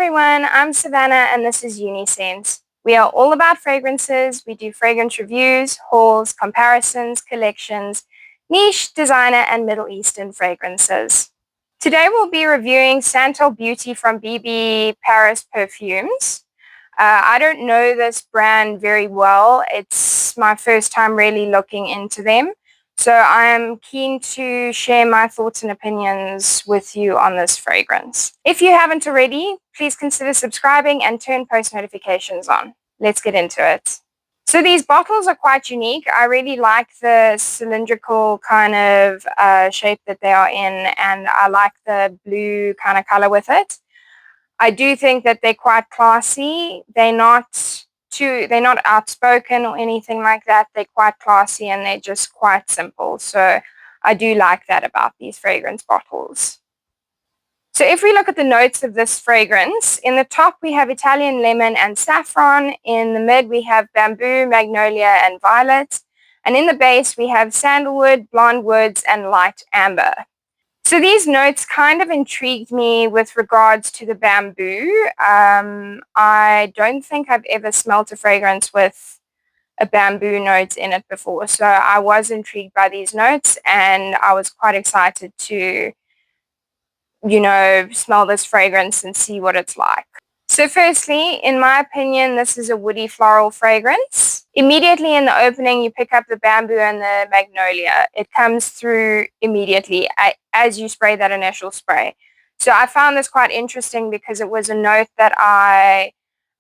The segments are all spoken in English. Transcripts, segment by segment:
everyone, I'm Savannah and this is Uniscent. We are all about fragrances. We do fragrance reviews, hauls, comparisons, collections, niche, designer and Middle Eastern fragrances. Today we'll be reviewing Santal Beauty from Bibbi Paris perfumes. I don't know this brand very well. It's my first time really looking into them. So I'm keen to share my thoughts and opinions with you on this fragrance. If you haven't already, please consider subscribing and turn post notifications on. Let's get into it. So these bottles are quite unique. I really like the cylindrical kind of shape that they are in, and I like the blue kind of color with it. I do think that they're quite classy. They're not outspoken or anything like that. They're quite classy and they're just quite simple. So I do like that about these fragrance bottles. So if we look at the notes of this fragrance, in the top we have Italian lemon and saffron. In the mid we have bamboo, magnolia and violet. And in the base we have sandalwood, blonde woods and light amber. So these notes kind of intrigued me with regards to the bamboo. I don't think I've ever smelt a fragrance with a bamboo note in it before. So I was intrigued by these notes and I was quite excited to, smell this fragrance and see what it's like. So firstly, in my opinion, this is a woody floral fragrance. Immediately in the opening, you pick up the bamboo and the magnolia. It comes through immediately as you spray that initial spray. So I found this quite interesting because it was a note that I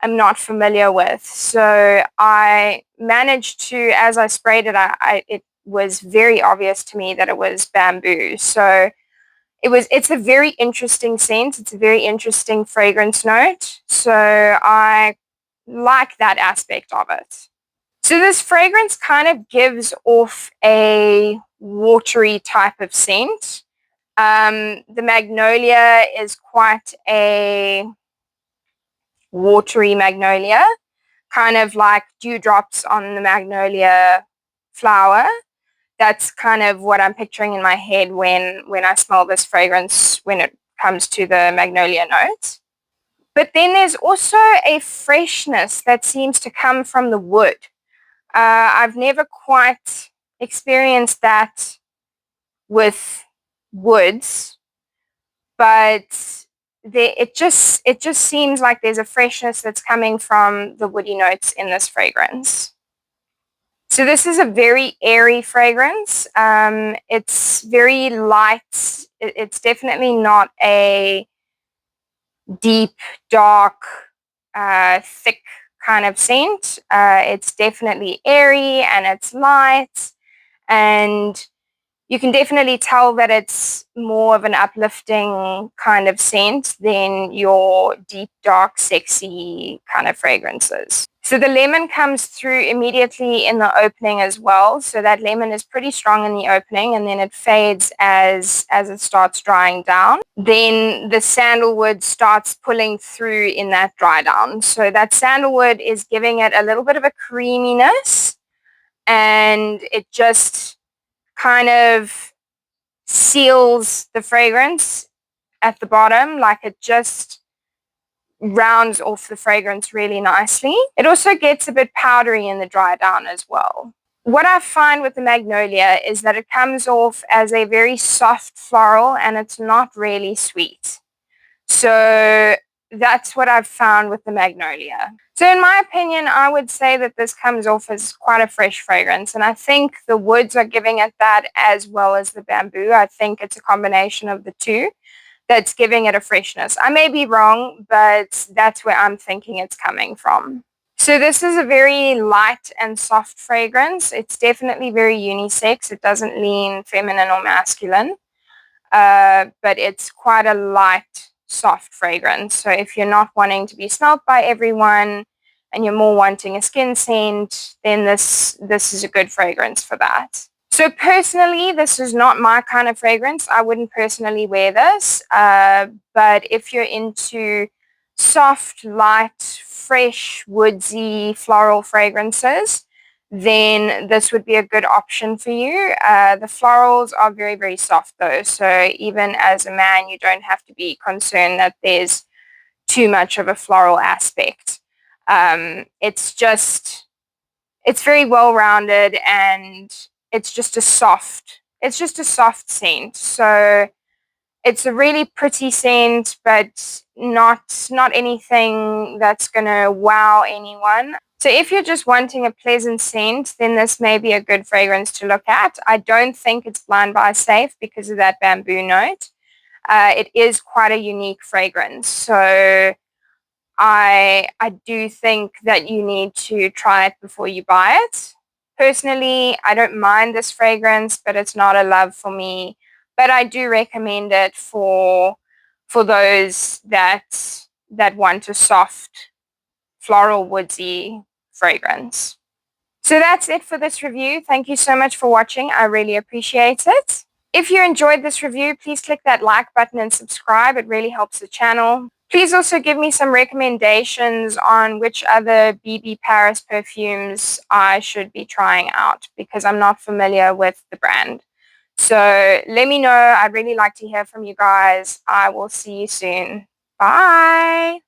am not familiar with. So I managed to, as I sprayed it, it was very obvious to me that it was bamboo. So it's a very interesting scent. It's a very interesting fragrance note. So I like that aspect of it. So this fragrance kind of gives off a watery type of scent. The magnolia is quite a watery magnolia, kind of like dewdrops on the magnolia flower. That's kind of what I'm picturing in my head when I smell this fragrance when it comes to the magnolia notes. But then there's also a freshness that seems to come from the wood. I've never quite experienced that with woods, but it just seems like there's a freshness that's coming from the woody notes in this fragrance. So this is a very airy fragrance. It's very light. It's definitely not a deep, dark, thick kind of scent. It's definitely airy and it's light. And you can definitely tell that it's more of an uplifting kind of scent than your deep, dark, sexy kind of fragrances. So the lemon comes through immediately in the opening as well. So that lemon is pretty strong in the opening and then it fades as it starts drying down. Then the sandalwood starts pulling through in that dry down. So that sandalwood is giving it a little bit of a creaminess and it just kind of seals the fragrance at the bottom, like it just rounds off the fragrance really nicely. It also gets a bit powdery in the dry down as well. What I find with the magnolia is that it comes off as a very soft floral and it's not really sweet. So that's what I've found with the magnolia. So in my opinion, I would say that this comes off as quite a fresh fragrance. And I think the woods are giving it that as well as the bamboo. I think it's a combination of the two that's giving it a freshness. I may be wrong, but that's where I'm thinking it's coming from. So this is a very light and soft fragrance. It's definitely very unisex. It doesn't lean feminine or masculine, but it's quite a light, soft fragrance. So if you're not wanting to be smelled by everyone and you're more wanting a skin scent, then this is a good fragrance for that. So personally, this is not my kind of fragrance. I wouldn't personally wear this, but if you're into soft, light, fresh, woodsy, floral fragrances, then this would be a good option for you. The florals are very, very soft though, so even as a man, you don't have to be concerned that there's too much of a floral aspect. It's very well-rounded, and it's just a soft scent. So it's a really pretty scent, but not anything that's gonna wow anyone. So if you're just wanting a pleasant scent, then this may be a good fragrance to look at. I don't think it's blind buy safe because of that bamboo note. It is quite a unique fragrance, so I do think that you need to try it before you buy it. Personally, I don't mind this fragrance, but it's not a love for me. But I do recommend it for those that want a soft, floral, woodsy fragrance. So that's it for this review. Thank you so much for watching. I really appreciate it. If you enjoyed this review, please click that like button and subscribe. It really helps the channel. Please also give me some recommendations on which other Bibbi Paris perfumes I should be trying out, because I'm not familiar with the brand. So let me know. I'd really like to hear from you guys. I will see you soon. Bye.